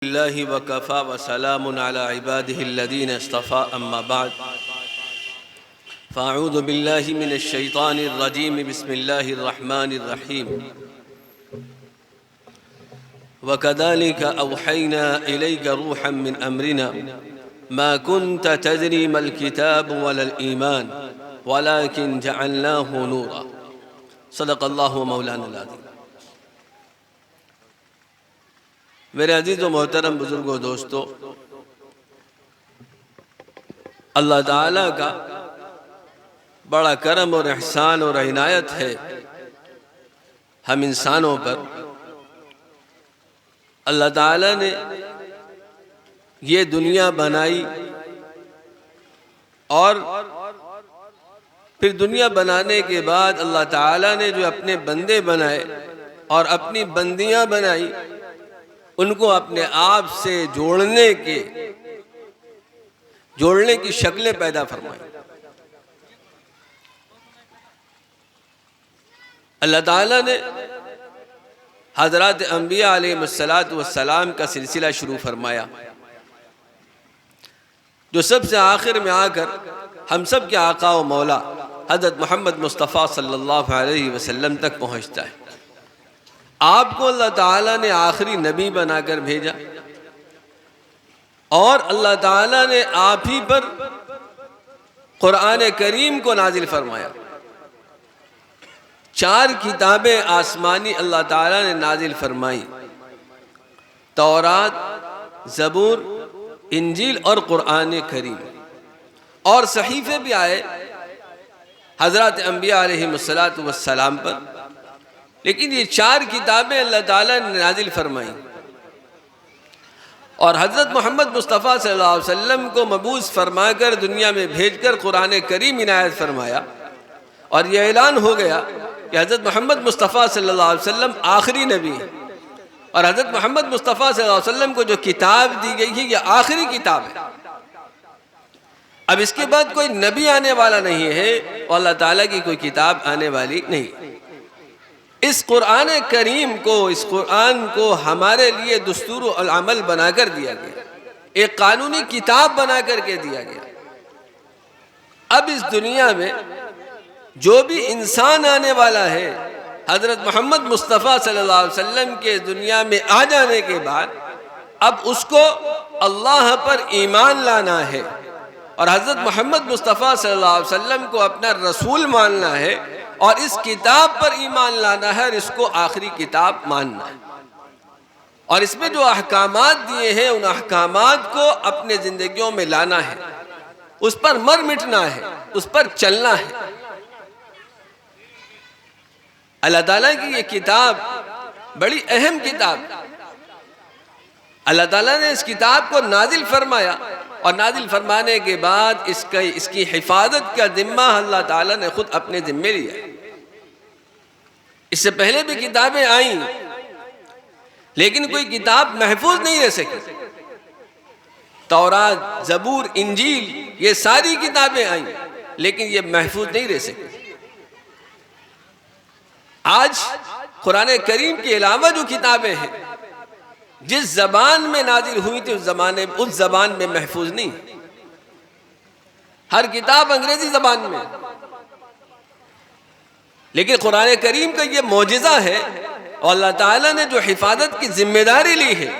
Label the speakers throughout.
Speaker 1: अल्लाहि वकफ़ा वसलामुन अला इबादिहिल्लज़ीना इस्तफ़ा अम्मा बाद फ़अऊज़ु बिल्लाहि मिनश्शैतानिर्रजीम बिस्मिल्लाहिर्रहमानिर्रहीम वकज़ालिक औहैना इलैका रूहन मिन अम्रिना मा कुन्त तदरी मल किताब वलल ईमान वलाकिन जअलनाहु नूरा। सदक़ल्लाहु मौलाना अज़ीम। मेरे अजीज़ व मोहतरम बुजुर्गों दोस्तों, अल्लाह ताला का बड़ा करम और एहसान और इनायत है हम इंसानों पर। अल्लाह ताला ने ये दुनिया बनाई और फिर दुनिया बनाने के बाद अल्लाह ताला ने जो अपने बंदे बनाए और अपनी बंदियां बनाई, उनको अपने आप से जोड़ने की शक्लें पैदा फरमाई। अल्लाह ताला ने हज़रात अंबिया अलैहिस्सलातु वस्सलाम का सिलसिला शुरू फरमाया, जो सबसे आखिर में आकर हम सब के आका व मौला हज़रत मोहम्मद मुस्तफ़ा सल्लल्लाहु अलैहि वसल्लम तक पहुँचता है। आपको अल्लाह ताला ने आखिरी नबी बनाकर भेजा और अल्लाह ताला ने आप ही पर कुरान करीम को नाजिल फरमाया। 4 किताबें आसमानी अल्लाह ताला ने नाजिल फरमाई, तौरात, ज़बूर, इंजील और कुरान करीम। और सहीफ़े भी आए हज़रत अंबिया अलैहिस्सलातु वस्सलाम पर, लेकिन ये 4 किताबें अल्लाह ताला ने नाजिल फरमाई और हज़रत मोहम्मद मुस्तफ़ा सल्लल्लाहु अलैहि वसल्लम को मबूस फरमाकर दुनिया में भेजकर कुरान करीम इनायत फरमाया। और यह ऐलान हो गया कि हज़रत मोहम्मद मुस्तफ़ा सल्लल्लाहु अलैहि वसल्लम आखिरी नबी है और हज़रत मोहम्मद मुस्तफ़ा सल्लल्लाहु अलैहि वसल्लम को जो किताब दी गई है यह आखिरी किताब है। अब इसके बाद कोई नबी आने वाला नहीं है और अल्लाह ताला की कोई किताब आने वाली नहीं। इस कुरान करीम को, इस कुरान को हमारे लिए दुस्तूर और अमल बनाकर दिया गया, एक कानूनी किताब बना करके दिया गया। अब इस दुनिया में जो भी इंसान आने वाला है, हज़रत मोहम्मद मुस्तफ़ा सल्लल्लाहु अलैहि वसल्लम के दुनिया में आ जाने के बाद अब उसको अल्लाह पर ईमान लाना है और हज़रत मोहम्मद मुस्तफ़ा सल्लल्लाहु अलैहि वसल्लम को अपना रसूल मानना है और इस किताब पर ईमान लाना है और इसको आखिरी किताब मानना है। और इसमें जो अहकामात दिए हैं उन अहकामात को अपने जिंदगियों में लाना है, उस पर मर मिटना है, उस पर चलना है। अल्लाह ताला की ये किताब बड़ी अहम किताब। अल्लाह ताला ने इस किताब को नाजिल फरमाया और नाजिल फरमाने के बाद इसकी हिफाजत का जिम्मा अल्लाह ताला ने खुद अपने जिम्मे लिया। इससे पहले भी किताबें आई लेकिन कोई किताब महफूज नहीं रह सकी। तौरात, ज़बूर, इंजील ये सारी किताबें आई लेकिन ये महफूज नहीं रह सकी। आज कुरान करीम के अलावा जो किताबें हैं जिस जबान में नाजिल हुई थी उस जबान में महफूज नहीं। हर किताब अंग्रेजी जबान में, लेकिन कुरान करीम का ये मौजिज़ा है और अल्लाह ताला ने जो हिफाजत की जिम्मेदारी ली है,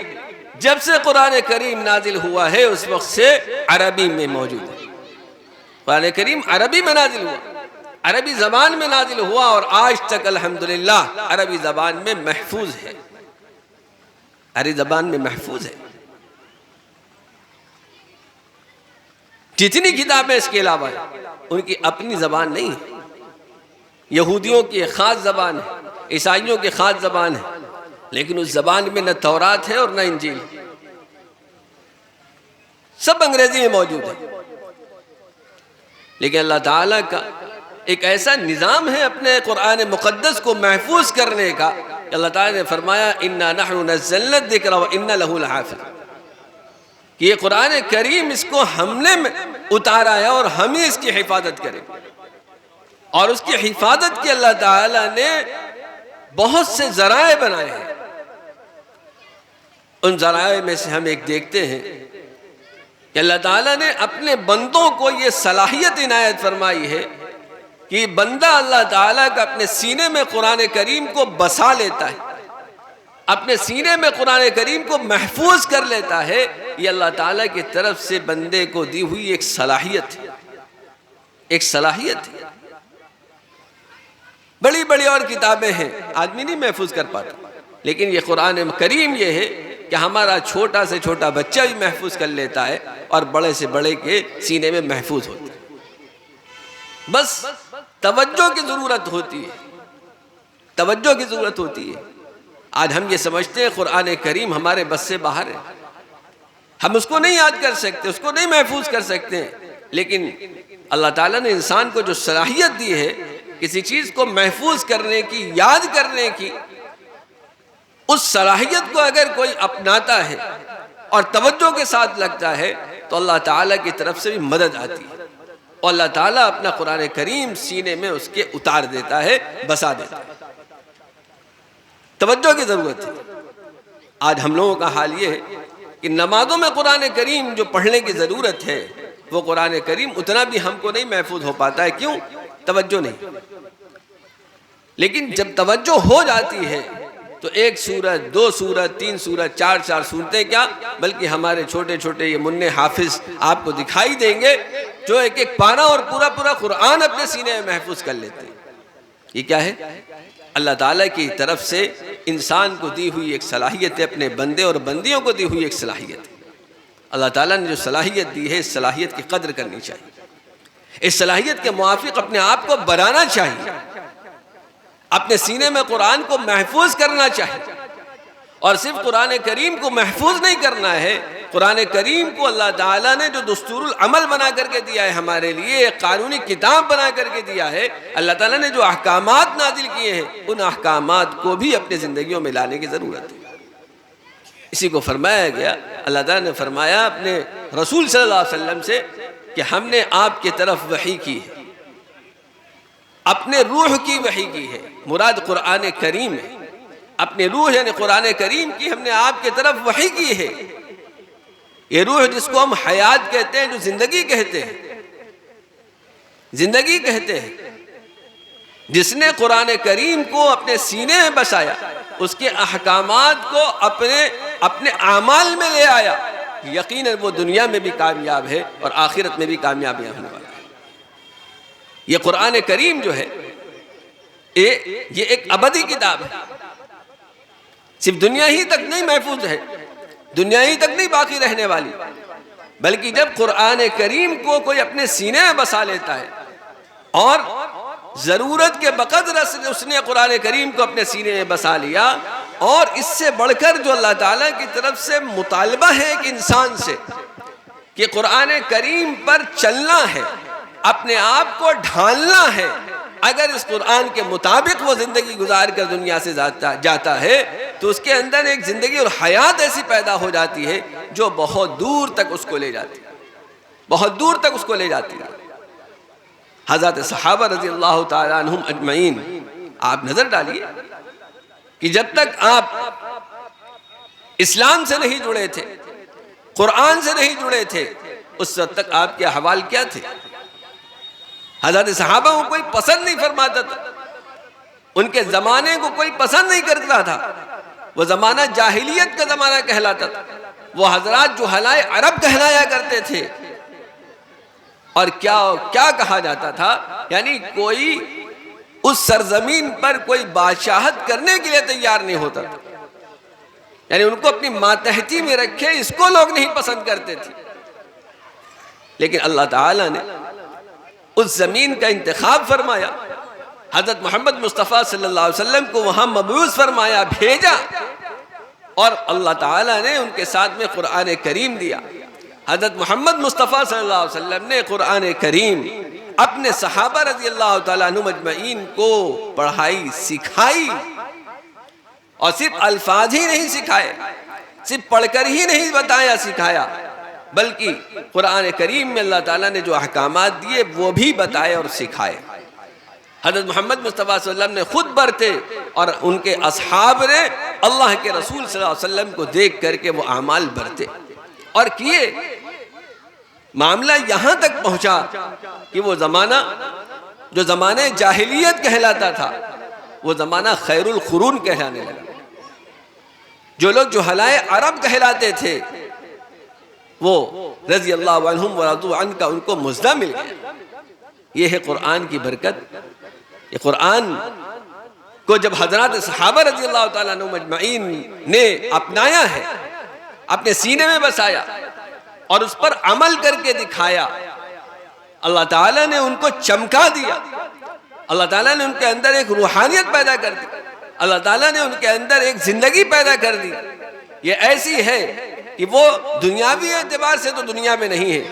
Speaker 1: जब से कुरान करीम नाजिल हुआ है उस वक्त से अरबी में मौजूद है। कुरान करीम अरबी में नाजिल हुआ, अरबी जबान में नाजिल हुआ और आज तक अल्हम्दुलिल्लाह अरबी जबान में महफूज है, अरबी जबान में महफूज है। जितनी किताबें इसके अलावा उनकी अपनी जबान नहीं है। यहूदियों की एक खास जबान है, ईसाइयों की खास जबान है, लेकिन उस जबान में न तौरात है और न इंजील, सब अंग्रेजी में मौजूद है। लेकिन अल्लाह ताला का एक ऐसा निज़ाम है अपने कुरान मुक़द्दस को महफूज करने का। अल्लाह ताला ने फरमाया इन्ना नहनु नज़्ज़लना ज़िक्र व इन्ना लहू लहाफ़िज़, कि ये कुरान करीम इसको हमने उतारा है और हम ही इसकी हिफाजत करें। और उसकी हिफाजत के अल्लाह ताला ने बहुत से ज़राए बनाए हैं। उन ज़राए में से हम एक देखते हैं कि अल्लाह ताला ने अपने बंदों को ये सलाहियत इनायत फरमाई है कि बंदा अल्लाह ताला का अपने सीने में कुरान करीम को बसा लेता है, अपने सीने में कुरान करीम को महफूज कर लेता है। ये अल्लाह ताला की तरफ से बंदे को दी हुई एक सलाहियत है, एक सलाहियत है। बड़ी बड़ी और किताबें हैं, आदमी नहीं महफूज कर पाता, लेकिन ये कुरान करीम ये है कि हमारा छोटा से छोटा बच्चा भी महफूज कर लेता है और बड़े से बड़े के सीने में महफूज होता है। बस तवज्जो की ज़रूरत होती है, तवज्जो की ज़रूरत होती है। आज हम ये समझते हैं कुरान करीम हमारे बस से बाहर है, हम उसको नहीं याद कर सकते, उसको नहीं महफूज कर सकते हैं। लेकिन अल्लाह ताला ने इंसान को जो सलाहियत दी है किसी चीज़ को महफूज करने की, याद करने की, उस सलाहियत को अगर कोई अपनाता है और तवज्जो के साथ लगता है तो अल्लाह ताला की तरफ से भी मदद आती है और अल्लाह ताला अपना कुरान करीम सीने में उसके उतार देता है, बसा देता है। तवज्जो की ज़रूरत है। आज हम लोगों का हाल ये है कि नमाजों में कुरान करीम जो पढ़ने की ज़रूरत है वो कुरान करीम उतना भी हमको नहीं महफूज हो पाता है। क्यों? तवज्जो नहीं। लेकिन जब तवज्जो हो जाती है तो एक सूरत, दो सूरत, तीन सूरत, चार चार सूरतें क्या, बल्कि हमारे छोटे छोटे ये मुन्ने हाफिज आपको दिखाई देंगे जो एक एक पारा और पूरा पूरा कुरान अपने सीने में महफूज कर लेते हैं। ये क्या है? अल्लाह ताला की तरफ से इंसान को दी हुई एक सलाहियत है, अपने बंदे और बंदियों को दी हुई एक सलाहियत है। अल्लाह ताला ने जो सलाहियत दी है, इस सलाहियत की कद्र करनी चाहिए, इस सलाहियत के मुआफिक अपने आप को बनाना चाहिए, अपने सीने में कुरान को महफूज करना चाहिए। और सिर्फ कुरान करीम को महफूज नहीं करना है, कुरान करीम को अल्लाह ताला ने जो दुस्तूरुल अमल बना करके दिया है हमारे लिए, एक कानूनी किताब बना करके दिया है, अल्लाह ताला ने जो अहकामात नाजिल किए हैं उन अहकामात को भी अपनी ज़िंदगियों में लाने की ज़रूरत है। इसी को फरमाया गया, अल्लाह ताला ने फरमाया अपने रसूल सल्लल्लाहु अलैहि वसल्लम से कि हमने आपकी तरफ वही की है, अपने रूह की वही की है। मुराद कुरान करीम है, अपने रूह यानी कुरान करीम की हमने आपकी तरफ वही की है। ये रूह जिसको हम हयात कहते हैं, जो जिंदगी कहते हैं, जिंदगी कहते हैं, जिसने कुरान करीम को अपने सीने में बसाया, उसके अहकामात को अपने अपने आमाल में ले आया, यकीनन वो दुनिया में भी कामयाब है और आखिरत में भी कामयाबी होने वाला है। ये कुरान करीम जो है ये एक अबदी किताब है, सिर्फ दुनिया ही तक नहीं महफूज है, दुनिया ही तक नहीं बाकी रहने वाली, बल्कि जब कुरान करीम को कोई अपने सीने में बसा लेता है और ज़रूरत के बकदर उसने कुरान करीम को अपने सीने में बसा लिया, और इससे बढ़कर जो अल्लाह ताला की तरफ से मुतालबा है कि इंसान से कि कुरान करीम पर चलना है, अपने आप को ढालना है, अगर इस कुरान के मुताबिक वो ज़िंदगी गुजार कर दुनिया से जाता है तो उसके अंदर एक ज़िंदगी और हयात ऐसी पैदा हो जाती है जो बहुत दूर तक उसको ले जाती है, बहुत दूर तक उसको ले जाती है। हज़रत सहाबा रज़ी अल्लाह ताला अन्हुम अजमईन, आप नज़र डालिए कि जब तक आप इस्लाम से नहीं जुड़े थे, कुरान से नहीं जुड़े थे, उस वक्त तक आपके अहवाल क्या थे? हज़रत सहाबा को कोई पसंद नहीं फरमाता था, उनके ज़माने को कोई पसंद नहीं करता था, वो ज़माना जाहिलियत का ज़माना कहलाता था, वो हज़रात जो हलाए अरब कहलाया करते थे। और क्या क्या कहा जाता था, यानी कोई उस सरजमीन पर कोई बादशाहत करने के लिए तैयार नहीं होता था, यानी उनको अपनी मातहती में रखे इसको लोग नहीं पसंद करते थे। लेकिन अल्लाह ताला ने उस ज़मीन का इंतखाब फरमाया, हज़रत मोहम्मद मुस्तफ़ा सल्लल्लाहु अलैहि वसल्लम को वहाँ मबऊस फरमाया, भेजा, और अल्लाह ताला ने उनके साथ में कुरान करीम दिया। हज़रत मोहम्मद मुस्तफ़ा सल्लल्लाहु अलैहि वसल्लम ने कुरान करीम अपने सहाबा रज़ी अल्लाह ताला अन्हुम अजमईन को पढ़ाई, सिखाई, और सिर्फ अल्फाज ही नहीं सिखाए, सिर्फ पढ़कर ही नहीं बताया सिखाया, बल्कि कुरान करीम में अल्लाह ताला ने जो अहकामात दिए वो भी बताए और सिखाए। हज़रत मोहम्मद मुस्तफ़ा सल्लल्लाहु अलैहि वसल्लम ने खुद बरते और उनके असहाब ने अल्लाह के रसूल सल्लल्लाहु अलैहि वसल्लम को देख करके वो आमाल बरते और किए। मामला यहाँ तक पहुँचा कि वो ज़माना जो ज़माने जाहिलियत कहलाता था वो ज़माना खैरुल खुरून कहलाने लगा। जो लोग जो हलाए अरब कहलाते थे वो रज़ी अल्लाह अन्हुम व रज़ू अन्हु का उनको मुज़्ज़ा मिल गया। ये है कुरान की बरकत। ये कुरान को जब हज़रात सहाबा रज़ी अल्लाह तआला अन्हुम अजमईन ने अपनाया है, अपने सीने में बसाया और उस पर अमल करके दिखाया, अल्लाह ताला ने उनको चमका दिया। अल्लाह ताला ने उनके अंदर एक रूहानियत पैदा कर दी। अल्लाह ताला ने उनके अंदर एक जिंदगी पैदा कर दी। ये ऐसी है कि वो दुनियावी एतबार से तो दुनिया में नहीं है,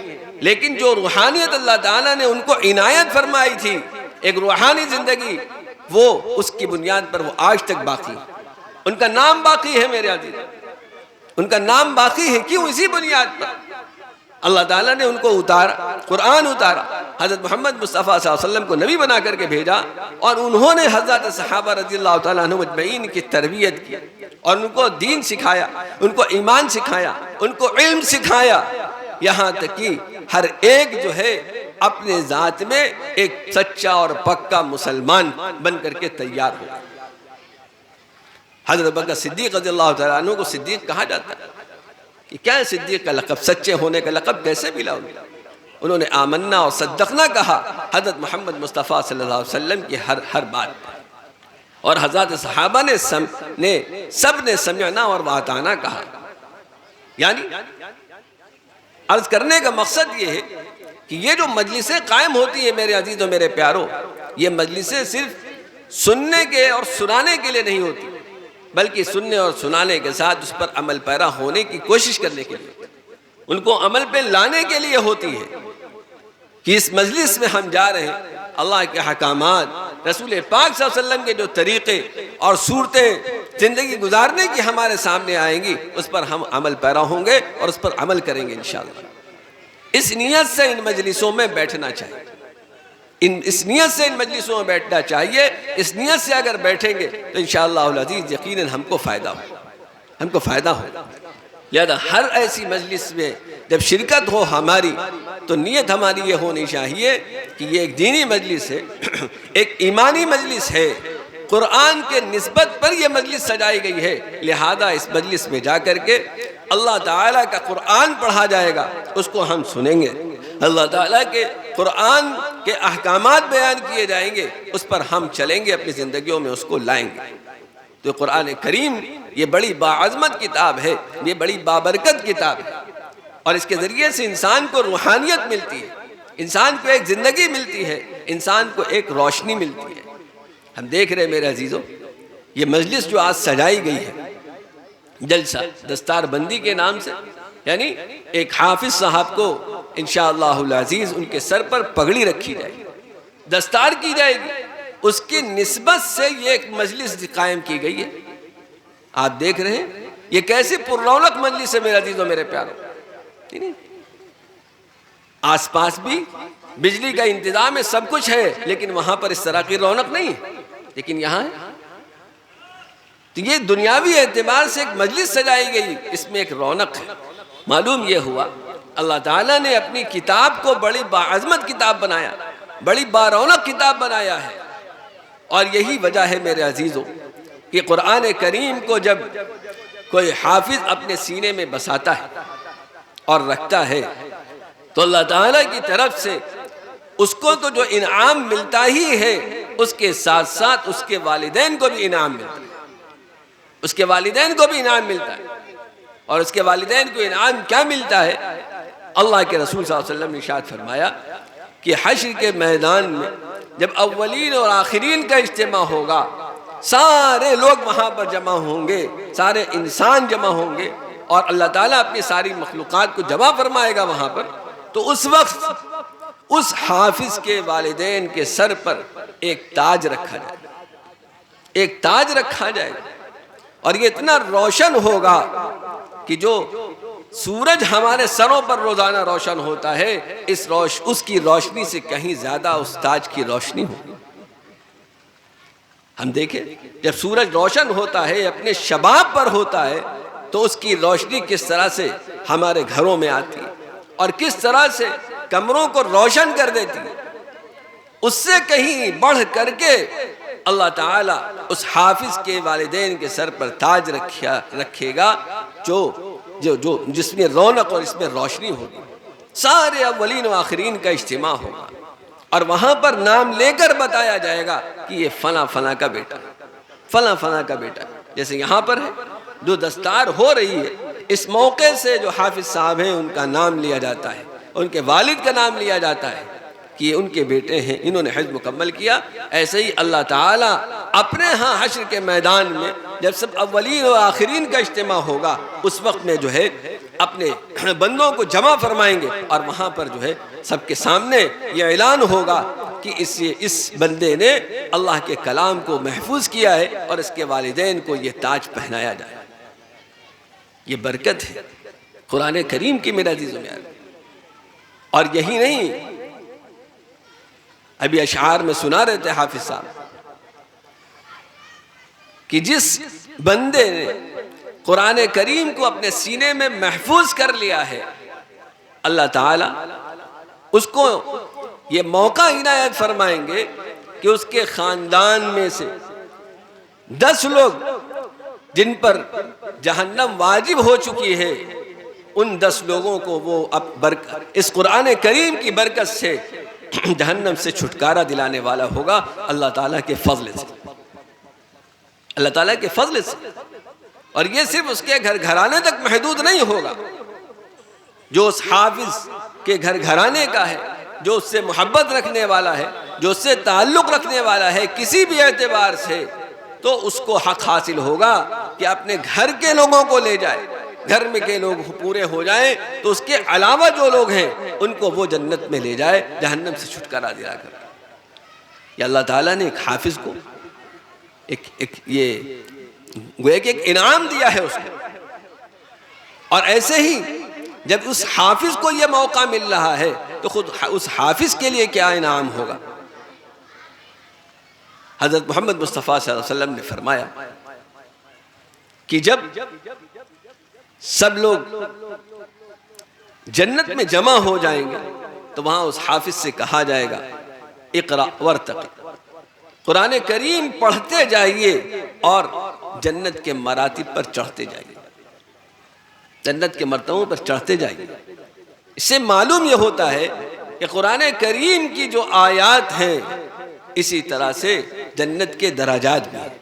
Speaker 1: लेकिन जो रूहानियत अल्लाह ताला ने उनको इनायत फरमाई थी, एक रूहानी जिंदगी, वो उसकी बुनियाद पर वो आज तक बाकी है। उनका नाम बाकी है मेरे अजीज, उनका नाम बाकी है। क्यों? इसी बुनियाद पर अल्लाह ताला ने उनको उतारा, कुरान उतारा, हज़रत मोहम्मद मुस्तफ़ा सल्लल्लाहु अलैहि वसल्लम को नबी बना करके भेजा और उन्होंने हज़रत सहाबा रज़ियल्लाहु तआला अन्हुम अजमईन की तरबियत की और उनको दीन सिखाया, उनको ईमान सिखाया, उनको इल्म सिखाया, यहाँ तक कि हर एक जो है अपने ज़ात में एक सच्चा और पक्का मुसलमान बन करके तैयार हो। हज़रत बकर सिद्दीक़ रज़ियल्लाहु तआला अन्हु को सिद्दीक़ कहा जाता है कि क्या है सिद्दीक़ का लक़ब, सच्चे होने का लक़ब कैसे मिला उन्हें? उन्होंने आमन्ना और सद्दक़ना कहा हज़रत मोहम्मद मुस्तफ़ा सल्लल्लाहु अलैहि वसल्लम की हर बात पर। और हज़रत सहाबा ने सब ने समझना और वाताना कहा। यानी अर्ज़ करने का मकसद ये है कि ये जो मजलिसें कायम होती है मेरे अजीज़ों मेरे प्यारों, ये मजलिसें सिर्फ सुनने के और सुनाने के लिए नहीं होती, बल्कि सुनने और सुनाने के साथ उस पर अमल पैरा होने की कोशिश करने के लिए, उनको अमल पे लाने के लिए होती है कि इस मजलिस में हम जा रहे हैं, अल्लाह के हकामात, रसूल पाक सल्लल्लाहु अलैहि वसल्लम के जो तरीक़े और सूरतें ज़िंदगी गुजारने की हमारे सामने आएंगी, उस पर हम अमल पैरा होंगे और उस पर अमल करेंगे इंशाअल्लाह। इस नियत से इन मजलिसों में बैठना चाहिए, इस नियत से इन मजलिसों में बैठना चाहिए। इस नियत से अगर बैठेंगे तो इंशाअल्लाह अज़ीज़ यकीनन हमको फ़ायदा हो। लिहाजा हर ऐसी मजलिस में जब शिरकत हो हमारी, तो नियत हमारी ये होनी चाहिए कि ये एक दीनी मजलिस है, एक ईमानी मजलिस है, कुरान के निस्बत पर यह मजलिस सजाई गई है। लिहाजा इस मजलिस में जा कर के अल्लाह ताला का कुरान पढ़ा जाएगा, उसको हम सुनेंगे, अल्लाह ताला के कुरान के अहकामात बयान किए जाएंगे, उस पर हम चलेंगे, अपनी ज़िंदगियों में उसको लाएंगे। तो कुरान करीम ये बड़ी बाअज़मत किताब है, ये बड़ी बाबरकत किताब है और इसके ज़रिए से इंसान को रूहानियत मिलती है, इंसान को एक ज़िंदगी मिलती है, इंसान को एक रोशनी मिलती है। हम देख रहे हैं मेरे अजीज़ों, ये मजलिस जो आज सजाई गई है जलसा दस्तार बंदी के नाम से, यानी एक हाफिज साहब को इंशाअल्लाहुल अज़ीज़ उनके सर पर पगड़ी रखी जाएगी, दस्तार की जाएगी, उसकी निस्बत से ये एक मजलिस कायम की गई है। आप देख रहे हैं ये कैसे पुररौनक मजलिस है मेरे अजीज़ों मेरे प्यारों। आसपास भी बिजली का इंतजाम है, सब कुछ है, लेकिन वहां पर इस तरह की रौनक नहीं है, लेकिन यहाँ है। तो ये दुनियावी एतबार से एक मजलिस सजाई गई, इसमें एक रौनक है। मालूम ये हुआ अल्लाह ताला ने अपनी किताब को बड़ी बाअज़मत किताब बनाया, बड़ी बारौनक किताब बनाया है। और यही वजह है मेरे अजीज़ों कि कुरान करीम को जब कोई हाफिज अपने सीने में बसाता है और रखता है, तो अल्लाह ताला की तरफ से उसको तो जो इनाम मिलता ही है, उसके साथ साथ उसके वालिदैन को भी इनाम मिलता है, उसके वालिदैन को भी इनाम मिलता है। और उसके वालिदैन को इनाम क्या मिलता है? अल्लाह के रसूल सल्लल्लाहु अलैहि वसल्लम ने इरशाद फरमाया कि हश्र के मैदान में जब अव्वलीन और आखिरीन का इज्तिमा होगा, सारे लोग वहाँ पर जमा होंगे, सारे इंसान जमा होंगे और अल्लाह ताला अपनी सारी मखलूक़ात को जमा फरमाएगा वहाँ पर, तो उस वक्त उस हाफिज के वालिदैन के सर पर एक ताज रखा जाएगा, एक ताज रखा जाएगा और ये इतना रोशन होगा कि जो सूरज हमारे सरों पर रोजाना रोशन होता है, उसकी रोशनी से कहीं ज्यादा उस ताज की रोशनी होगी। हम देखें जब सूरज रोशन होता है, अपने शबाब पर होता है, तो उसकी रोशनी किस तरह से हमारे घरों में आती है और किस तरह से कमरों को रोशन कर देती है। उससे कहीं बढ़ करके अल्लाह ताला उस हाफिज के वालिदैन के सर पर ताज रखेगा जो जो जो जिसमें रौनक और इसमें रोशनी होगी। सारे अव्वलीन व आखिरीन का इज्तिमा होगा और वहां पर नाम लेकर बताया जाएगा कि ये फला फला का बेटा, फला फला का बेटा। जैसे यहाँ पर है जो दस्तार हो रही है, इस मौके से जो हाफिज साहब हैं उनका नाम लिया जाता है, उनके वालिद का नाम लिया जाता है कि ये उनके बेटे हैं, इन्होंने हज मुकम्मल किया। ऐसे ही अल्लाह ताला अपने यहाँ हश्र के मैदान में जब सब अव्वलीन व आखिरीन का इज्तिमा होगा, उस वक्त में जो है अपने बंदों को जमा फरमाएंगे और वहाँ पर जो है सबके सामने ये ऐलान होगा कि इस बंदे ने अल्लाह के कलाम को महफूज किया है और इसके वालिदैन को ये ताज पहनाया जाए। ये बरकत है कुरान करीम की मेरे अज़ीज़ों में। और यही नहीं, अभी अशआर में सुना रहे थे हाफिज साहब कि जिस बंदे ने कुरान करीम को अपने सीने में महफूज कर लिया है, अल्लाह ताला उसको ये मौका इनायत फरमाएंगे कि उसके खानदान में से 10 लोग जिन पर जहन्नम वाजिब हो चुकी है, उन 10 लोगों को वो अब इस कुरान करीम की बरकत से जहन्नम से छुटकारा दिलाने वाला होगा अल्लाह ताला के फजल से, अल्लाह ताला के फजल से। और ये सिर्फ उसके घर घराने तक महदूद नहीं होगा। जो उस हाफिज के घर घराने का है, जो उससे मोहब्बत रखने वाला है, जो उससे ताल्लुक़ रखने वाला है किसी भी एतबार से, तो उसको हक हासिल होगा कि अपने घर के लोगों को ले जाए, घर में के लोग पूरे हो जाएं तो उसके अलावा जो लोग हैं उनको वो जन्नत में ले जाए, जहन्नम से छुटकारा दिला कर। अल्लाह ताला ने एक हाफिज को एक इनाम दिया है उसको। और ऐसे ही जब उस हाफिज को ये मौका मिल रहा है तो खुद उस हाफिज के लिए क्या इनाम होगा। हजरत मोहम्मद मुस्तफ़ा सल्लल्लाहु अलैहि वसल्लम ने फरमाया कि जब सब लोग जन्नत में जमा हो जाएंगे तो वहां उस हाफिज से कहा जाएगा इक़रा वर्तक़ी, कुरान करीम पढ़ते जाइए और जन्नत के मरातिब पर चढ़ते जाइए, जन्नत के मर्तबों पर चढ़ते जाइए। इससे मालूम यह होता है कि कुरान करीम की जो आयात हैं इसी तरह से जन्नत के दराजात भी हैं।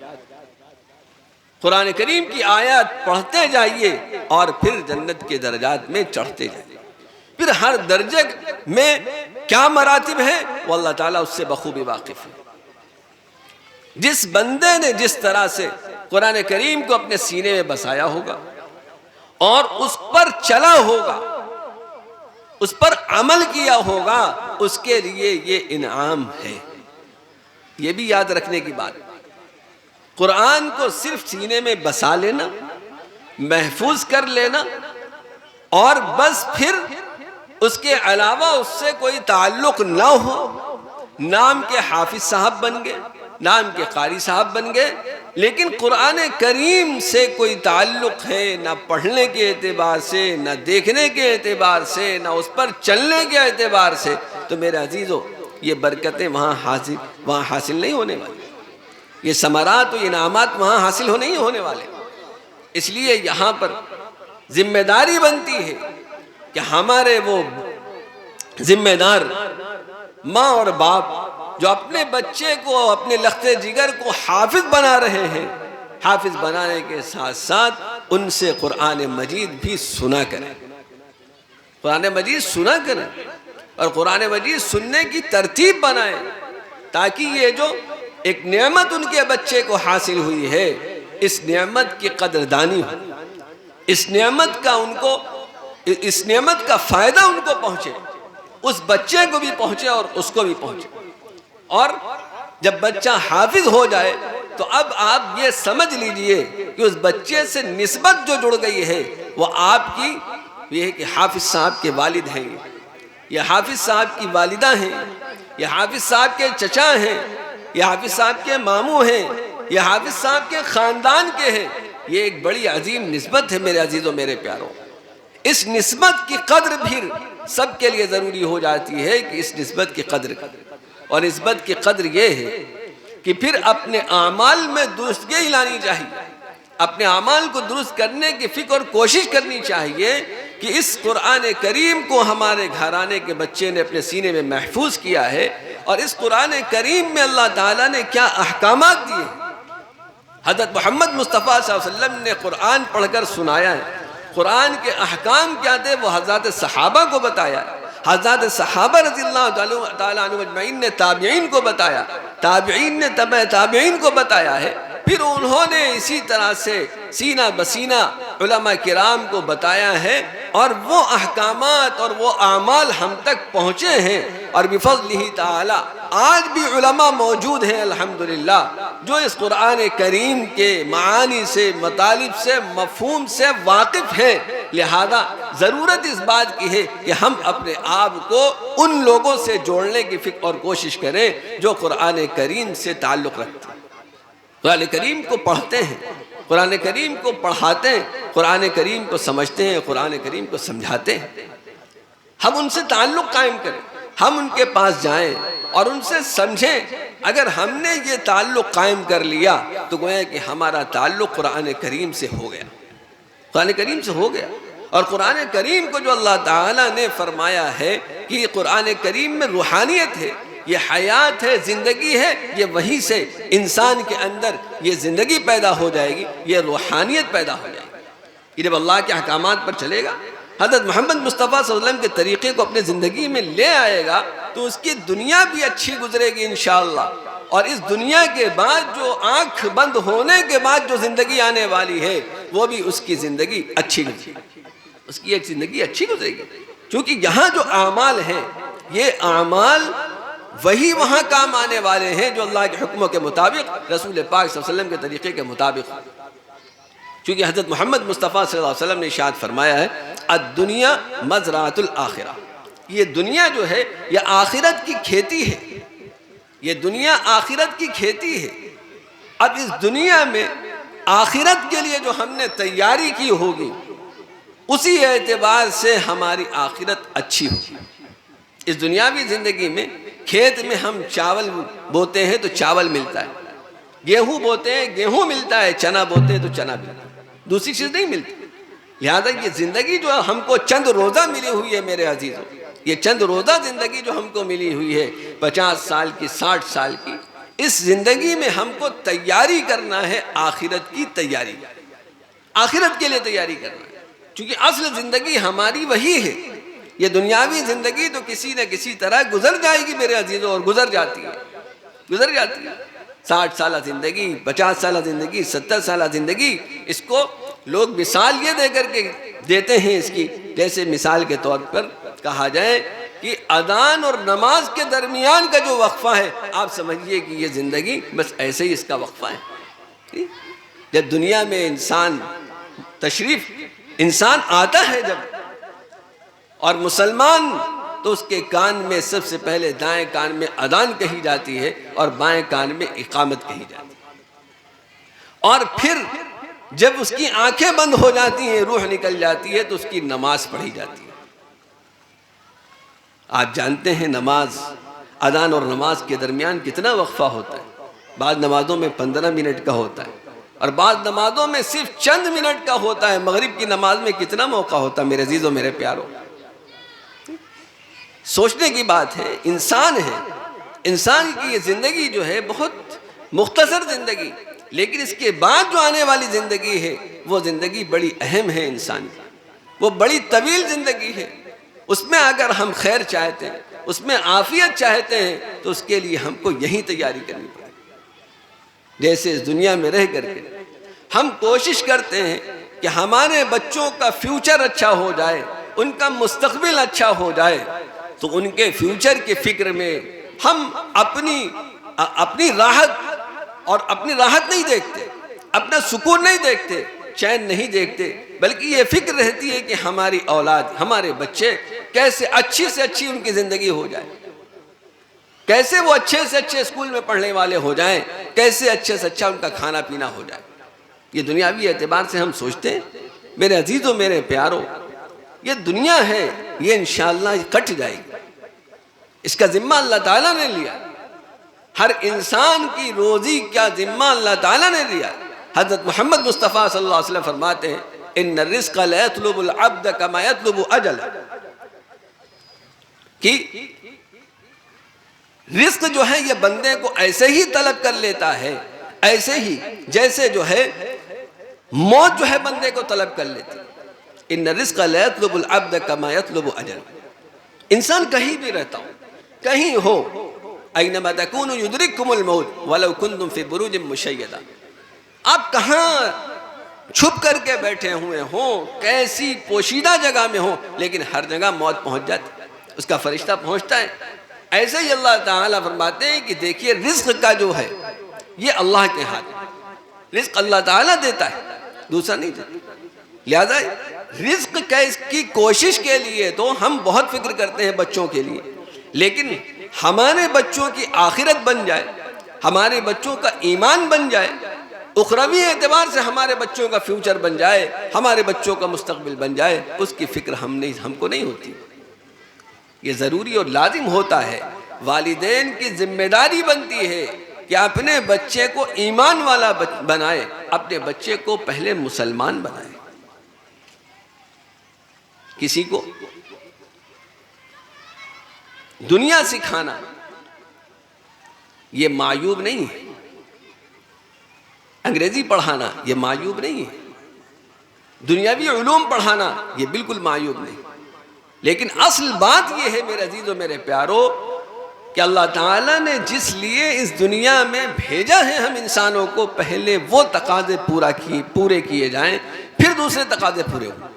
Speaker 1: कुरान करीम की आयत पढ़ते जाइए और फिर जन्नत के दर्जात में चढ़ते जाइए। फिर हर दर्जे में क्या मरातिब है वो अल्लाह ताला उससे बखूबी वाकिफ है। जिस बंदे ने जिस तरह से कुरान करीम को अपने सीने में बसाया होगा और उस पर चला होगा, उस पर अमल किया होगा, उसके लिए ये इनाम है। ये भी याद रखने की बात, कुरान को सिर्फ सीने में बसा लेना, महफूज कर लेना और बस फिर उसके अलावा उससे कोई ताल्लुक ना हो, नाम के हाफिज साहब बन गए, नाम के कारी साहब बन गए, लेकिन कुरान करीम से कोई ताल्लुक है ना पढ़ने के एतबार से, ना देखने के एतबार से, ना उस पर चलने के एतबार से, तो मेरे अजीज़ों ये बरकतें वहाँ हासिल नहीं होने वाली, ये समारात और इनामात वहाँ हासिल नहीं होने वाले। इसलिए यहाँ पर जिम्मेदारी बनती है कि हमारे वो जिम्मेदार माँ और बाप जो अपने बच्चे को, अपने लख्ते जिगर को हाफिज बना रहे हैं, हाफिज बनाने के साथ साथ उनसे कुरान मजीद भी सुना करें, कुरान मजीद सुना करें और कुरान मजीद सुनने की तरतीब बनाएं, ताकि ये जो एक नेमत उनके बच्चे को हासिल हुई है, इस नेमत की कदरदानी हो, इस नेमत का फायदा उनको पहुंचे, उस बच्चे को भी पहुंचे और उसको भी पहुंचे। और जब बच्चा हाफिज हो जाए तो अब आप ये समझ लीजिए कि उस बच्चे से निस्बत जो जुड़ गई है वो आपकी, ये है कि हाफिज साहब के वालिद हैं, ये हाफिज साहब की वालिदा हैं, ये हाफिज साहब के चचा हैं, ये हाफिज साहब के मामू हैं, ये हाफिज साहब के ख़ानदान के हैं। ये एक बड़ी अजीम निस्बत है मेरे अजीज़ों, मेरे प्यारों। इस निस्बत की कद्र भी सबके लिए ज़रूरी हो जाती है कि इस निस्बत की कद्र, और निस्बत की कद्र ये है कि फिर अपने आमाल में दुरुस्तगी लानी चाहिए। अपने आमाल को दुरुस्त करने की फ़िक्र और कोशिश करनी चाहिए कि इस कुरान करीम को हमारे घराने के बच्चे ने अपने सीने में महफूज किया है, और इस कुरान करीम में अल्लाह ताला ने क्या अहकामात दिए। हज़रत मोहम्मद मुस्तफ़ा सल्लल्लाहु अलैहि वसल्लम ने कुरान पढ़कर सुनाया है। कुरान के अहकाम क्या थे वो हज़रत सहाबा को बताया। हज़रत सहाबा रज़ियल्लाहु ताला अन्हुम अजमईन ने ताबिईन को बताया, ताबिईन ने तबे ताबिईन को बताया है। फिर उन्होंने इसी तरह से सीना बसीना उलमा किराम को बताया है, और वो अहकामात और वो आमाल हम तक पहुँचे हैं। और बिफज़्लिही ताला आज भी उलमा मौजूद हैं अल्हम्दुलिल्लाह, जो इस कुरान करीम के मानी से, मतालिब से, मफ़हूम से वाकिफ़ हैं। लिहाजा ज़रूरत इस बात की है कि हम अपने आप को उन लोगों से जोड़ने की फ़िक्र और कोशिश करें जो कुरान करीम से ताल्लुक़ रखते हैं, कुरान करीम को पढ़ते हैं, कुरान करीम को पढ़ाते हैं, कुरान करीम को समझते हैं, कुरान करीम को समझाते हैं। हम उनसे ताल्लुक़ कायम करें, हम उनके पास जाएं और उनसे समझें। अगर हमने ये ताल्लुक़ कायम कर लिया तो गोया कि हमारा ताल्लुक़ कुरान करीम से हो गया, कुरान करीम से हो गया। और कुरान करीम को जो अल्लाह ताला ने फरमाया है कि कुरान करीम में रूहानियत है, ये हयात है, ज़िंदगी है, ये वहीं से इंसान के अंदर ये ज़िंदगी पैदा हो जाएगी, ये रूहानियत पैदा हो जाएगी। ये जब अल्लाह के अहकामात पर चलेगा, हज़रत मोहम्मद मुस्तफ़ा सल्लल्लाहु अलैहि वसल्लम के तरीक़े को अपने ज़िंदगी में ले आएगा, तो उसकी दुनिया भी अच्छी गुजरेगी इंशाअल्लाह। और इस दुनिया के बाद जो आँख बंद होने के बाद जो ज़िंदगी आने वाली है, वो भी उसकी ज़िंदगी अच्छी गुजरेगी, उसकी एक ज़िंदगी अच्छी गुजरेगी। क्योंकि यहाँ जो आमाल हैं, ये आमाल वही वहाँ काम आने वाले हैं जो अल्लाह के हुक्मों के मुताबिक, रसूल पाक सल्लल्लाहु अलैहि वसल्लम के तरीक़े के मुताबिक। क्योंकि हज़रत मोहम्मद मुस्तफ़ा सल्लल्लाहु अलैहि वसल्लम ने इरशाद फरमाया है, अद्दुनिया मज़राअतुल आखिरा, ये दुनिया जो है ये आखिरत की खेती है, ये दुनिया आखिरत की खेती है। अब इस दुनिया में आखिरत के लिए जो हमने तैयारी की होगी, उसी एतबार से हमारी आखिरत अच्छी होगी। इस दुनियावी ज़िंदगी में खेत में हम चावल बोते हैं तो चावल मिलता है, गेहूँ बोते हैं गेहूँ मिलता है, चना बोते हैं तो चना मिलता है, दूसरी चीज़ नहीं मिलती। लिहाजा ये ज़िंदगी जो हमको चंद रोज़ा मिली हुई है मेरे अजीज़ों, ये चंद रोज़ा ज़िंदगी जो हमको मिली हुई है 50 साल की, 60 साल की, इस ज़िंदगी में हमको तैयारी करना है, आखिरत की तैयारी, आखिरत के लिए तैयारी करना है। क्योंकि असल ज़िंदगी हमारी वही है। ये दुनियावी ज़िंदगी तो किसी न किसी तरह गुजर जाएगी मेरे अजीज़ों, और गुजर जाती है, गुजर जाती है। 60 साल ज़िंदगी, 50 साल ज़िंदगी, 70 साल ज़िंदगी, इसको लोग मिसाल ये दे करके देते हैं इसकी, जैसे मिसाल के तौर पर कहा जाए कि अदान और नमाज के दरमियान का जो वक्फ़ा है, आप समझिए कि ये ज़िंदगी बस ऐसे ही इसका वक्फ़ा है। जब दुनिया में इंसान तशरीफ़ इंसान आता है जब, और मुसलमान, तो उसके कान में सबसे पहले दाएं कान में अदान कही जाती है और बाएं कान में इकामत कही जाती है। और फिर जब उसकी आंखें बंद हो जाती हैं, रूह निकल जाती है, तो उसकी नमाज पढ़ी जाती है। आप जानते हैं नमाज, अदान और नमाज के दरमियान कितना वक्फ़ा होता है। बाद नमाज़ों में 15 मिनट का होता है, और बाद नमाज़ों में सिर्फ चंद मिनट का होता है। मगरिब की नमाज में कितना मौका होता है मेरे अजीज़ों, मेरे प्यारों। सोचने की बात है, इंसान है, इंसान की ये ज़िंदगी जो है बहुत मुख्तसर ज़िंदगी, लेकिन इसके बाद जो आने वाली ज़िंदगी है वो ज़िंदगी बड़ी अहम है इंसान की, वो बड़ी तवील ज़िंदगी है। उसमें अगर हम खैर चाहते हैं, उसमें आफ़ियत चाहते हैं, तो उसके लिए हमको यही तैयारी करनी पड़ेगी। जैसे इस दुनिया में रह करके हम कोशिश करते हैं कि हमारे बच्चों का फ्यूचर अच्छा हो जाए, उनका मुस्तकबिल अच्छा हो जाए, तो उनके फ्यूचर के फिक्र में हम अपनी राहत, और अपनी राहत नहीं देखते, अपना सुकून नहीं देखते, चैन नहीं देखते, बल्कि ये फिक्र रहती है कि हमारी औलाद, हमारे बच्चे कैसे अच्छी से अच्छी उनकी ज़िंदगी हो जाए। कैसे वो अच्छे से अच्छे स्कूल में पढ़ने वाले हो जाएं, कैसे अच्छे से अच्छा उनका खाना पीना हो जाए। ये दुनियावी एतबार से हम सोचते हैं मेरे अजीजों मेरे प्यारों, ये दुनिया है, ये इंशाअल्लाह कट जाएगी। इसका जिम्मा अल्लाह ताला ने लिया। हर इंसान की रोजी का जिम्मा अल्लाह ताला ने लिया। हज़रत मोहम्मद मुस्तफ़ा सल्लल्लाहु अलैहि वसल्लम फरमाते हैं, इन्न रिज़्क़ ला यतलुबुल अब्द कमा यतलुबु अजल, कि रिस्क जो है ये बंदे को ऐसे ही तलब कर लेता है, ऐसे ही जैसे जो है मौत जो है बंदे को तलब कर लेती। इन्न रिज़्क़ ला यतलुबुल अब्द कमा यतलुबु अजल। इंसान कहीं भी रहता हो, कहीं हो, ऐनमा तकूनु युदरिकुमुल मौत वलौ कुंतुम फी बुरूजिन मुशय्यदा। आप कहाँ छुप करके बैठे हुए हो, कैसी पोशीदा जगह में हो, लेकिन हर जगह मौत पहुंच जाती, उसका फरिश्ता पहुंचता है। ऐसे ही अल्लाह ताला फरमाते हैं कि देखिए रिज़्क़ का जो है ये अल्लाह के हाथ में, रिज़्क़ अल्लाह ताला देता है, दूसरा नहीं देता। लिहाजा रिज़्क़ की कोशिश के लिए तो हम बहुत फिक्र करते हैं बच्चों के लिए, लेकिन हमारे बच्चों की आखिरत बन जाए, हमारे बच्चों का ईमान बन जाए, उखरवी एतबार से हमारे बच्चों का फ्यूचर बन जाए, हमारे बच्चों का मुस्तकबिल बन जाए, उसकी फिक्र हमको नहीं होती। ये ज़रूरी और लाजिम होता है। वालिदैन की जिम्मेदारी बनती है कि अपने बच्चे को ईमान वाला बनाए, अपने बच्चे को पहले मुसलमान बनाए। किसी को दुनिया सिखाना ये मायूब नहीं है, अंग्रेजी पढ़ाना ये मायूब नहीं है, दुनियावी उलूम पढ़ाना ये बिल्कुल मायूब नहीं। लेकिन असल बात ये है मेरे अजीजों मेरे प्यारों कि अल्लाह ताला ने जिस लिए इस दुनिया में भेजा है हम इंसानों को, पहले वो तकाज़े पूरे किए जाएं, फिर दूसरे तकाज़े पूरे हों।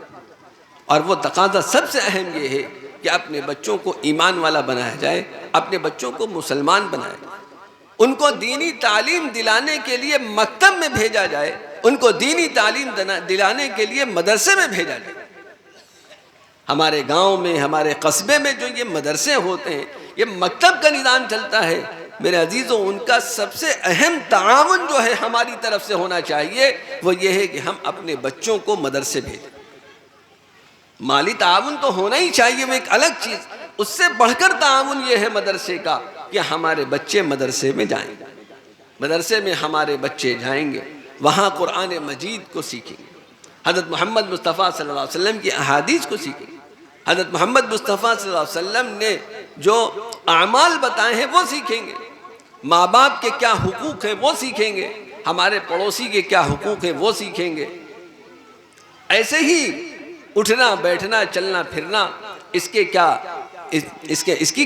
Speaker 1: और वो तकाज़ा सबसे अहम ये है कि अपने बच्चों को ईमान वाला बनाया जाए, अपने बच्चों को मुसलमान बनाया जाए, उनको दीनी तालीम दिलाने के लिए मकतब में भेजा जाए, उनको दीनी तालीम दिलाने के लिए मदरसे में भेजा जाए। हमारे गांव में, हमारे कस्बे में जो ये मदरसे होते हैं, ये मकतब का निज़ाम चलता है मेरे अजीज़ों, उनका सबसे अहम ताआवुन जो है हमारी तरफ से होना चाहिए वो ये है कि हम अपने बच्चों को मदरसे भेजें। माली ताआवुन तो होना ही चाहिए, वो एक अलग चीज़, उससे बढ़कर ताआवुन ये है मदरसे का कि हमारे बच्चे मदरसे में जाएंगे, मदरसे में हमारे बच्चे जाएंगे, वहाँ कुरान मजीद को सीखेंगे, हज़रत मोहम्मद मुस्तफ़ा सल्लल्लाहु अलैहि वसल्लम की अहादीस को सीखेंगे, हज़रत मोहम्मद मुस्तफ़ा सल्लल्लाहु अलैहि वसल्लम ने जो आमाल बताए हैं वो सीखेंगे, माँ बाप के क्या हुकूक हैं वो सीखेंगे, हमारे पड़ोसी के क्या हुकूक हैं वो सीखेंगे। ऐसे ही उठना बैठना चलना फिरना, इसकी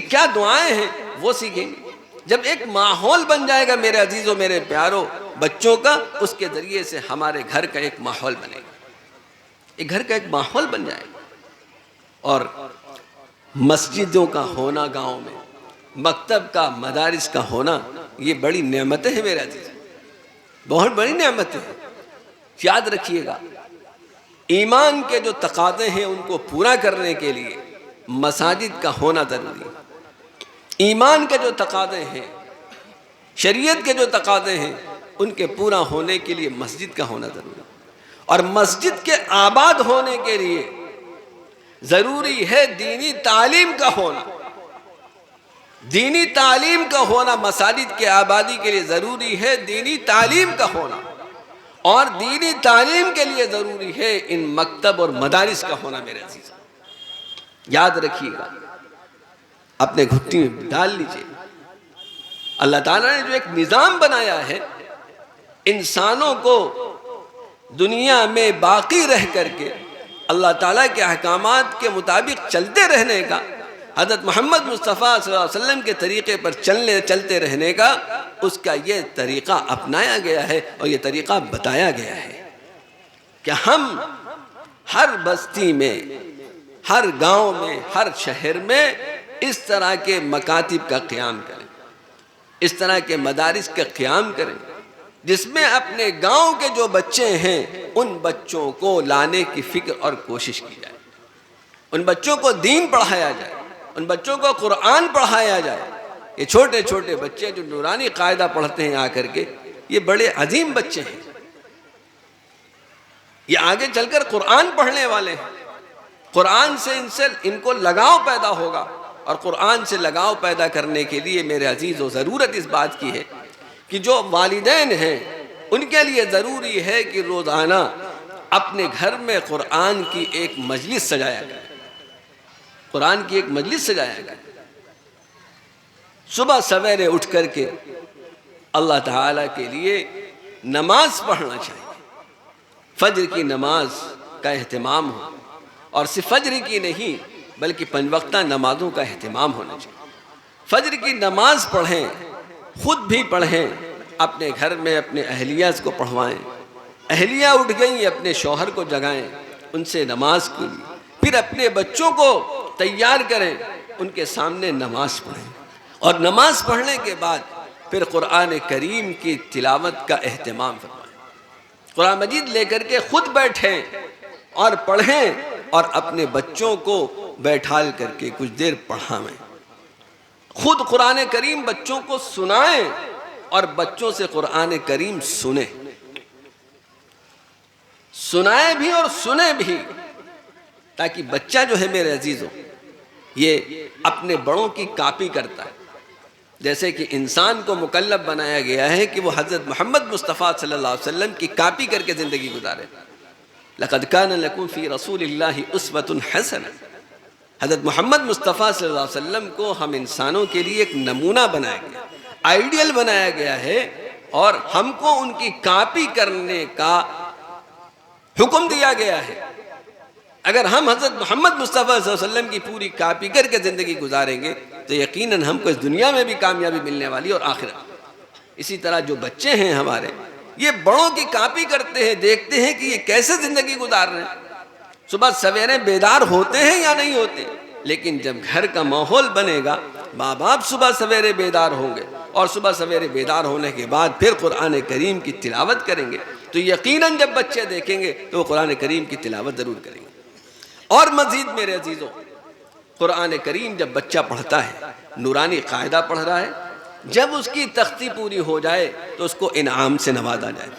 Speaker 1: क्या दुआएं हैं वो सीखेंगे। जब एक माहौल बन जाएगा मेरे अजीज़ों मेरे प्यारों बच्चों का, उसके ज़रिए से हमारे घर का एक माहौल बनेगा, एक घर का एक माहौल बन जाएगा। और मस्जिदों का होना गांव में, मकतब का मदारिस का होना, ये बड़ी नेमतें हैं मेरे अजीज़, बहुत बड़ी नेमतें हैं। याद रखिएगा, ईमान के जो तकाज़े हैं उनको पूरा करने के लिए मसाजिद का होना ज़रूरी है। ईमान के जो तकाज़े हैं, शरीयत के जो तकाज़े हैं, उनके पूरा होने के लिए मस्जिद का होना ज़रूरी है। और मस्जिद के आबाद होने के लिए ज़रूरी है दीनी तालीम का होना। दीनी तालीम का होना मसाजिद के आबादी के लिए ज़रूरी है दीनी तालीम का होना, और दीनी तालीम के लिए ज़रूरी है इन मकतब और मदारिस का होना। मेरे अजीज़ याद रखिएगा, अपने घुट्टी में डाल लीजिए, अल्लाह ताला ने जो एक निज़ाम बनाया है इंसानों को दुनिया में बाकी रह करके अल्लाह ताला के अहकामात के मुताबिक चलते रहने का, हज़रत मोहम्मद मुस्तफ़ा सल्लल्लाहु अलैहि वसल्लम के तरीक़े पर चलते रहने का, उसका ये तरीक़ा अपनाया गया है और ये तरीक़ा बताया गया है कि हम हर बस्ती में, हर गांव में, हर शहर में इस तरह के मकातिब का क़याम करें, इस तरह के मदारिस का क़याम करें, जिसमें अपने गांव के जो बच्चे हैं उन बच्चों को लाने की फ़िक्र और कोशिश की जाए, उन बच्चों को दीन पढ़ाया जाए, उन बच्चों को कुरान पढ़ाया जाए, ये छोटे छोटे बच्चे जो नूरानी कायदा पढ़ते हैं आकर के, ये बड़े अजीम बच्चे हैं। ये आगे चलकर कुरान पढ़ने वाले हैं। कुरान से इनको लगाव पैदा होगा, और कुरान से लगाव पैदा करने के लिए मेरे अजीज़ों ज़रूरत इस बात की है कि जो वालिदैन हैं उनके लिए ज़रूरी है कि रोज़ाना अपने घर में कुरान की एक मजलिस सजाया जाए। कुरान की एक मजलिस सजाया जाए। सुबह सवेरे उठ करके अल्लाह ताला के लिए नमाज पढ़ना चाहिए। फज्र की नमाज का एहतमाम हो, और सिर्फ फज्र की नहीं बल्कि पंजवक्ता नमाजों का एहतमाम होना चाहिए। फज्र की नमाज पढ़ें, खुद भी पढ़ें, अपने घर में अपने अहलिया को पढ़वाएं। अहलिया उठ गई अपने शौहर को जगाएं, उनसे नमाज के लिए, फिर अपने बच्चों को तैयार करें, उनके सामने नमाज पढ़ें, और नमाज पढ़ने के बाद फिर कुरान करीम की तिलावत का एहतमाम फरमाएं। कुरान मजीद लेकर के खुद बैठें और पढ़ें, और अपने बच्चों को बैठाल करके कुछ देर पढ़ावें। खुद कुरान करीम बच्चों को सुनाएं और बच्चों से कुरान करीम सुने, सुनाए भी और सुने भी, ताकि बच्चा जो है मेरे अजीजों ये अपने बड़ों की कॉपी करता है। जैसे कि इंसान को मुकल्लफ बनाया गया है कि वो हज़रत मोहम्मद मुस्तफ़ा सल्लल्लाहु अलैहि वसल्लम की कॉपी करके ज़िंदगी गुजारे। लक़द कान लकुम फ़ी रसूलिल्लाहि उस्वतुन हसना। हज़रत मोहम्मद मुस्तफ़ा सल्लल्लाहु अलैहि वसल्लम को हम इंसानों के लिए एक नमूना बनाया गया, आइडियल बनाया गया है, और हमको उनकी कॉपी करने का हुक्म दिया गया है। अगर हम हज़रत मोहम्मद मुस्तफ़ा सल्लल्लाहु अलैहि वसल्लम की पूरी कॉपी करके ज़िंदगी गुजारेंगे तो यकीनन हमको इस दुनिया में भी कामयाबी मिलने वाली और आखिरत। इसी तरह जो बच्चे हैं हमारे, ये बड़ों की कॉपी करते हैं, देखते हैं कि ये कैसे ज़िंदगी गुजार रहे हैं। सुबह सवेरे बेदार होते हैं या नहीं होते, लेकिन जब घर का माहौल बनेगा, माँ बाप सुबह सवेरे बेदार होंगे, और सुबह सवेरे बेदार होने के बाद फिर कुरान करीम की तिलावत करेंगे, तो यकीनन जब बच्चे देखेंगे तो वो कुरान करीम की तिलावत ज़रूर करेंगे। और मज़ीद मेरे अजीज़ों, कुरान करीम जब बच्चा पढ़ता है, नूरानी कायदा पढ़ रहा है, जब उसकी तख्ती पूरी हो जाए तो उसको इनाम से नवाजा जाए,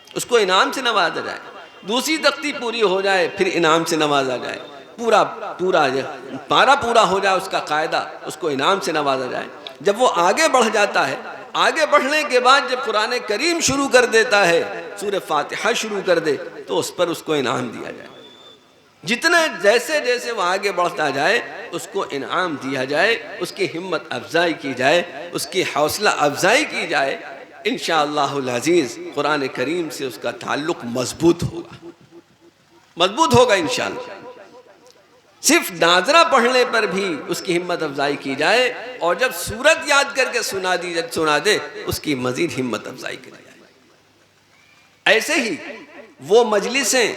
Speaker 1: उसको इनाम से नवाजा जाए। दूसरी तख्ती पूरी हो जाए, फिर इनाम से नवाजा जाए। पूरा पारा पूरा हो जाए उसका कायदा, उसको इनाम से नवाजा जाए। जब वो आगे बढ़ जाता है, आगे बढ़ने के बाद जब कुरान करीम शुरू कर देता है, सूरह फातिहा शुरू कर दे, तो उस पर उसको इनाम दिया जाए। जितने जैसे जैसे वो आगे बढ़ता जाए उसको इनाम दिया जाए, उसकी हिम्मत अफजाई की जाए, उसकी हौसला अफजाई की जाए। इंशाअल्लाहुल अज़ीज़ कुरान करीम से उसका ताल्लुक मजबूत होगा, मजबूत होगा इंशाअल्लाह। सिर्फ नाजरा पढ़ने पर भी उसकी हिम्मत अफजाई की जाए, और जब सूरत याद करके सुना दे उसकी मजीद हिम्मत अफजाई की जाए। ऐसे ही वो मजलिसें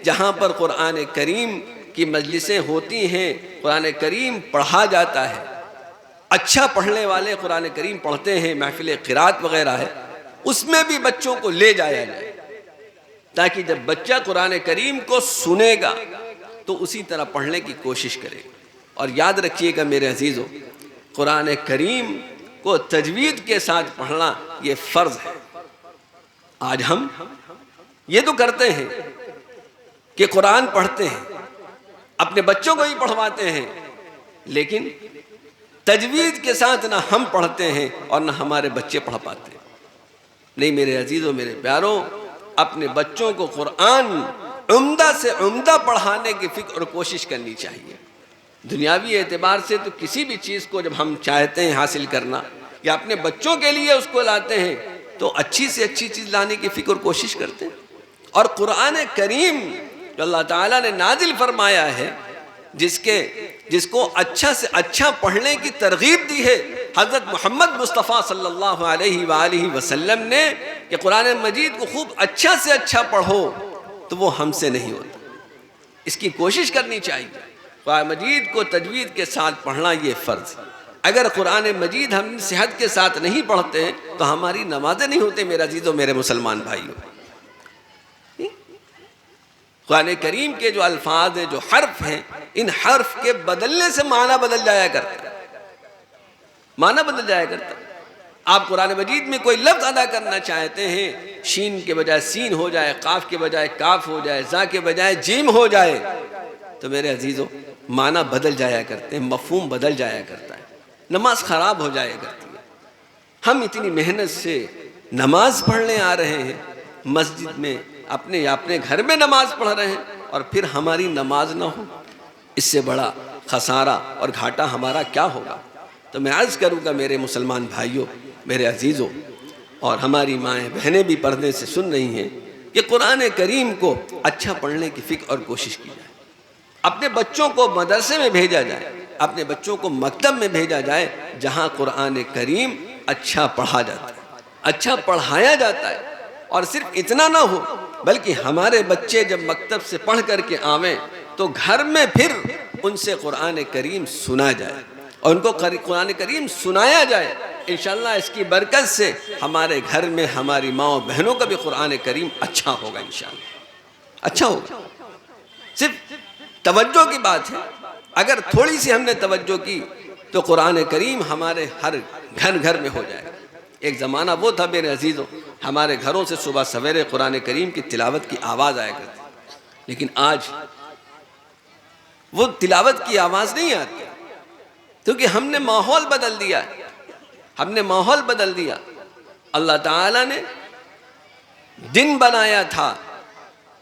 Speaker 1: जहाँ पर कुरान करीम की मजलिसें होती हैं, कुरान करीम पढ़ा जाता है, अच्छा पढ़ने वाले कुरान करीम पढ़ते हैं, महफिल क़िरात वगैरह है, उसमें भी बच्चों को ले जाया जाए, ताकि जब बच्चा कुरान करीम को सुनेगा तो उसी तरह पढ़ने की कोशिश करेगा। और याद रखिएगा मेरे अजीज़ों, कुरान करीम को तजवीद के साथ पढ़ना ये फ़र्ज़ है। आज हम ये तो करते हैं कि कुरान पढ़ते हैं, अपने बच्चों को ही पढ़वाते हैं, लेकिन तजवीद के साथ ना हम पढ़ते हैं और ना हमारे बच्चे पढ़ पाते हैं। नहीं मेरे अजीज़ों, मेरे प्यारों, अपने बच्चों को कुरान उम्दा से उम्दा पढ़ाने की फ़िक्र और कोशिश करनी चाहिए। दुनियावी एतबार से तो किसी भी चीज़ को जब हम चाहते हैं हासिल करना या अपने बच्चों के लिए उसको लाते हैं, तो अच्छी से अच्छी चीज़ लाने की फ़िक्र और कोशिश करते हैं। और कुरान करीम जो अल्लाह ताला ने नाजिल फरमाया है, जिसको अच्छा से अच्छा पढ़ने की तरगीब दी है हज़रत मोहम्मद मुस्तफ़ा सल्लल्लाहु अलैहि वसल्लम ने, कि कुरान मजीद को खूब अच्छा से अच्छा पढ़ो, तो वो हमसे नहीं होता। इसकी कोशिश करनी चाहिए। कुरान मजीद को तजवीद के साथ पढ़ना ये फ़र्ज़। अगर कुरान मजीद हम सेहत के साथ नहीं पढ़ते तो हमारी नमाजें नहीं होती मेरे अजीज़ों, मेरे मुसलमान भाइयों। कुरान करीम के जो अल्फाज हैं, जो हर्फ हैं, इन हर्फ के बदलने से माना बदल जाया करता है। माना बदल जाया करता है। आप कुरान मजीद में कोई लफ्ज़ अदा करना चाहते हैं, शीन के बजाय सीन हो जाए, काफ के बजाय काफ हो जाए, जा के बजाय जीम हो जाए, तो मेरे अजीज़ों माना बदल जाया करते हैं, मफ़हूम बदल जाया करता है, नमाज ख़राब हो जाया करती है। हम इतनी मेहनत से नमाज पढ़ने आ रहे हैं मस्जिद में, अपने घर में नमाज पढ़ रहे हैं, और फिर हमारी नमाज ना हो, इससे बड़ा खसारा और घाटा हमारा क्या होगा। तो मैं अर्ज़ करूँगा मेरे मुसलमान भाइयों, मेरे अजीज़ों, और हमारी माएँ बहनें भी पर्दे से सुन रही हैं, कि कुरान करीम को अच्छा पढ़ने की फ़िक्र और कोशिश की जाए। अपने बच्चों को मदरसे में भेजा जाए, अपने बच्चों को मकतब में भेजा जाए, जहाँ कुरान करीम अच्छा पढ़ा जाता है, अच्छा पढ़ाया जाता है। और सिर्फ इतना ना हो, बल्कि हमारे बच्चे जब मकतब से पढ़ करके आवें तो घर में फिर उनसे कुरान करीम सुना जाए, और उनको कुरान करीम सुनाया जाए। इंशाअल्लाह इसकी बरकत से हमारे घर में हमारी माओ बहनों का भी कुरान करीम अच्छा होगा, इंशाअल्लाह अच्छा होगा। सिर्फ तवज्जो की बात है, अगर थोड़ी सी हमने तवज्जो की तो कुरान करीम हमारे हर घर में हो जाएगा। एक ज़माना वो था मेरे अजीज़ों, हमारे घरों से सुबह सवेरे कुरान करीम की तिलावत की आवाज़ आया करती, लेकिन आज वो तिलावत की आवाज़ नहीं आती, क्योंकि हमने माहौल बदल दिया, हमने माहौल बदल दिया। अल्लाह ताला ने दिन बनाया था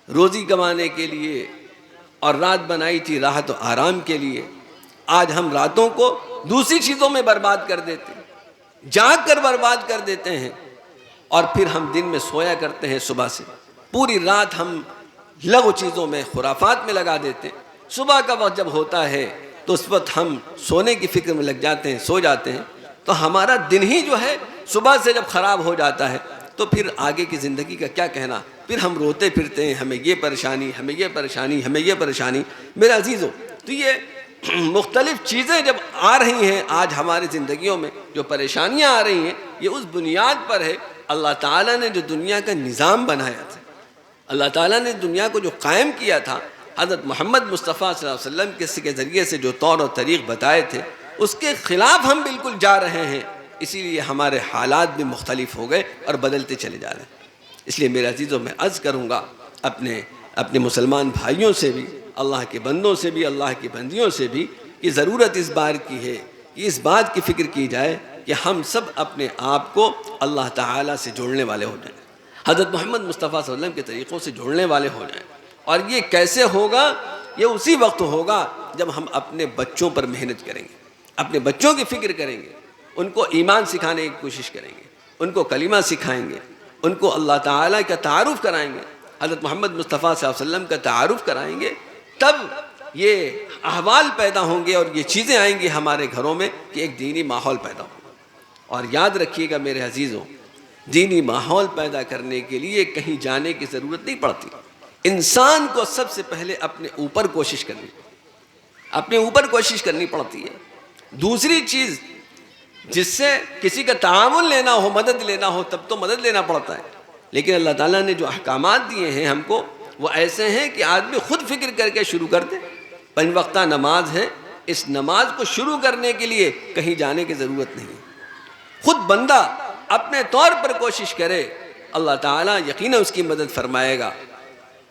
Speaker 1: रोज़ी कमाने के लिए, और रात बनाई थी राहत और आराम के लिए। आज हम रातों को दूसरी चीज़ों में बर्बाद कर देते हैं, जाग कर बर्बाद कर देते हैं, और फिर हम दिन में सोया करते हैं। सुबह से पूरी रात हम लघु चीज़ों में, खुराफात में लगा देते हैं। सुबह का वक्त जब होता है तो उस वक्त हम सोने की फ़िक्र में लग जाते हैं, सो जाते हैं। तो हमारा दिन ही जो है सुबह से जब ख़राब हो जाता है, तो फिर आगे की ज़िंदगी का क्या कहना। फिर हम रोते फिरते हैं, हमें ये परेशानी, हमें ये परेशानी, हमें ये परेशानी। मेरे अजीज़ों, तो ये मुख्तलिफ़ चीज़ें जब आ रही हैं आज हमारी ज़िंदगियों में, जो परेशानियाँ आ रही हैं, ये उस बुनियाद पर है अल्लाह ताला ने जो दुनिया का निज़ाम बनाया था, अल्लाह ताला ने दुनिया को जो कायम किया था, हज़रत मोहम्मद मुस्तफ़ा सल्लल्लाहु अलैहि वसल्लम के ज़रिए से जो तौर और तरीक़ बताए थे, उसके ख़िलाफ़ हम बिल्कुल जा रहे हैं। इसीलिए हमारे हालात भी मुख्तलिफ़ हो गए और बदलते चले जा रहे हैं। इसलिए मेरे अजीज़ों, मैं अर्ज़ करूँगा अपने मुसलमान भाइयों से भी, अल्लाह के बंदों से भी, अल्लाह की बंदियों से भी, कि ज़रूरत इस बार की है कि इस बात की फ़िक्र की जाए कि हम सब अपने आप को अल्लाह ताला से जोड़ने वाले हो जाएं, हज़रत मोहम्मद मुस्तफ़ा सल्लल्लाहु अलैहि वसल्लम के तरीक़ों से जोड़ने वाले हो जाएं। और ये कैसे होगा? ये उसी वक्त होगा जब हम अपने बच्चों पर मेहनत करेंगे, अपने बच्चों की फ़िक्र करेंगे, उनको ईमान सिखाने की कोशिश करेंगे, उनको कलिमा सिखाएंगे, उनको अल्लाह ताला का तारुफ़ कराएंगे, हज़रत मोहम्मद मुस्तफ़ा सल्लल्लाहु अलैहि वसल्लम का तारुफ़ कराएंगे। तब ये अहवाल पैदा होंगे और ये चीज़ें आएंगी हमारे घरों में कि एक दीनी माहौल पैदा होगा। और याद रखिएगा मेरे अजीज़ों, दीनी माहौल पैदा करने के लिए कहीं जाने की ज़रूरत नहीं पड़ती। इंसान को सबसे पहले अपने ऊपर कोशिश करनी पड़ती है। दूसरी चीज़, जिससे किसी का ताआवुन लेना हो, मदद लेना हो, तब तो मदद लेना पड़ता है। लेकिन अल्लाह ताला ने जो अहकामात दिए हैं हमको, वो ऐसे हैं कि आदमी खुद फिक्र करके शुरू कर दे। 5 वक्ता नमाज है, इस नमाज को शुरू करने के लिए कहीं जाने की ज़रूरत नहीं है। खुद बंदा अपने तौर पर कोशिश करे, अल्लाह ताला यकीनन उसकी मदद फरमाएगा,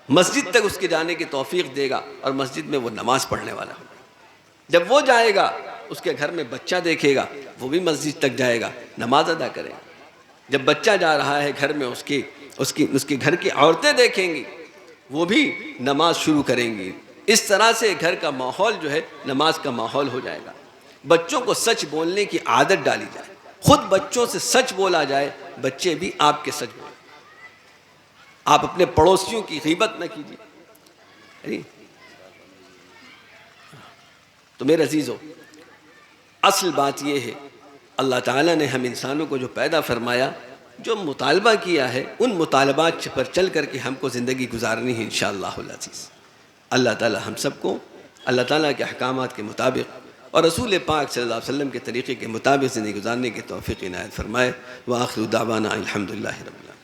Speaker 1: मस्जिद तक उसके जाने की तौफीक देगा, और मस्जिद में वो नमाज़ पढ़ने वाला होगा। जब वो जाएगा, उसके घर में बच्चा देखेगा, वो भी मस्जिद तक जाएगा, नमाज अदा करेगा। जब बच्चा जा रहा है घर में, उसके घर की औरतें देखेंगी, वो भी नमाज शुरू करेंगी। इस तरह से घर का माहौल जो है नमाज का माहौल हो जाएगा। बच्चों को सच बोलने की आदत डाली जाए, खुद बच्चों से सच बोला जाए, बच्चे भी आपके सच बोलें। आप अपने पड़ोसियों की गीबत न कीजिए। तो मेरे अजीज़ों, असल बात यह है, अल्लाह ताला ने हम इंसानों को जो पैदा फरमाया, जो मुतालबा किया है, उन मुतालबात पर चल करके हमको ज़िंदगी गुजारनी है इंशाअल्लाहुल अज़ीज़। अल्लाह ताला हम सबको अल्लाह ताला के अहकामात के मुताबिक और रसूल पाक सल्लल्लाहु अलैहि वसल्लम के तरीक़े के मुताबिक ज़िंदगी गुजारने की तौफ़ीक़ इनायत फ़रमाए। व आख़िरु दावाना अल्हम्दुलिल्लाहि रब्बिल आलमीन।